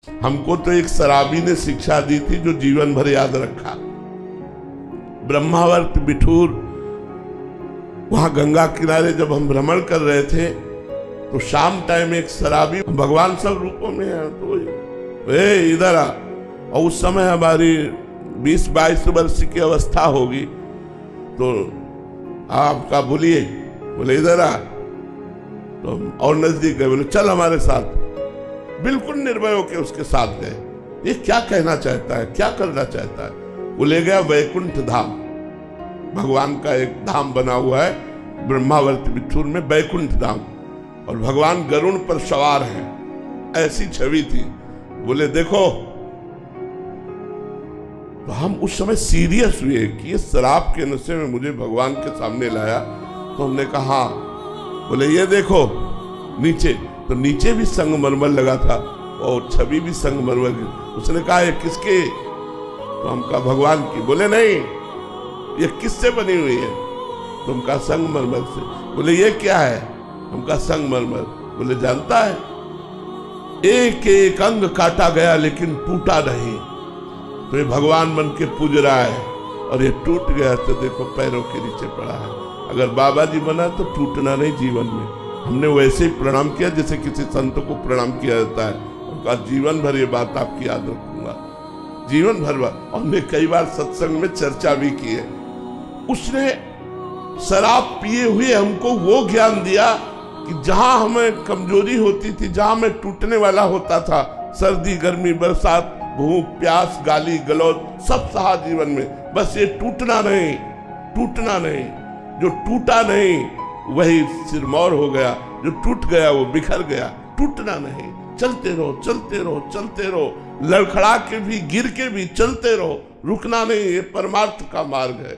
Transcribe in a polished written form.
हमको तो एक शराबी ने शिक्षा दी थी जो जीवन भर याद रखा। ब्रह्मावर्त बिठूर, वहां गंगा किनारे जब हम भ्रमण कर रहे थे तो शाम टाइम एक शराबी, भगवान सब रूपों में है, तो इधर आ। और उस समय हमारी 20-22 वर्ष की अवस्था होगी, तो आपका बोलिए, बोले इधर आ। तो और नजदीक गए, बोले चल हमारे साथ। बिल्कुल निर्भय होकर उसके साथ गए। ये क्या कहना चाहता है, क्या करना चाहता है? वो ले गया वैकुंठ धाम। भगवान का एक धाम बना हुआ है ब्रह्मावर्त बिठूर में, वैकुंठ धाम, और भगवान गरुड़ पर सवार हैं, ऐसी छवि थी। बोले देखो, तो हम उस समय सीरियस हुए कि ये शराब के नशे में मुझे भगवान के सामने लाया। तो हमने कहा, बोले ये देखो नीचे, तो नीचे भी संगमरमर लगा था और छवि भी संगमरमर की। उसने कहा ये किसके? तो हम कहा भगवान की। बोले नहीं, ये किससे बनी हुई है? तो हम कहा संगमरमर से। बोले ये क्या है? हम कहा संगमरमर। बोले जानता है, एक एक अंग काटा गया लेकिन टूटा नहीं। तो ये भगवान बन के पूज रहा है, और ये टूट गया तो देखो पैरों के नीचे पड़ा है। अगर बाबा जी बना तो टूटना नहीं जीवन में। हमने वैसे ही प्रणाम किया जैसे किसी संत को प्रणाम किया जाता है। उनका जीवन भर ये बात आपकी याद रखूंगा, जीवन भर। और हमने कई बार सत्संग में चर्चा भी की है। उसने शराब पिए हुए हमको वो ज्ञान दिया कि जहां हमें कमजोरी होती थी, जहां मैं टूटने वाला होता था, सर्दी गर्मी बरसात भूख प्यास गाली गलौज सब सहा जीवन में, बस ये टूटना नहीं, टूटना नहीं। जो टूटा नहीं वही सिरमौर हो गया, जो टूट गया वो बिखर गया। टूटना नहीं, चलते रहो चलते रहो चलते रहो, लड़खड़ा के भी गिर के भी चलते रहो, रुकना नहीं। ये परमार्थ का मार्ग है।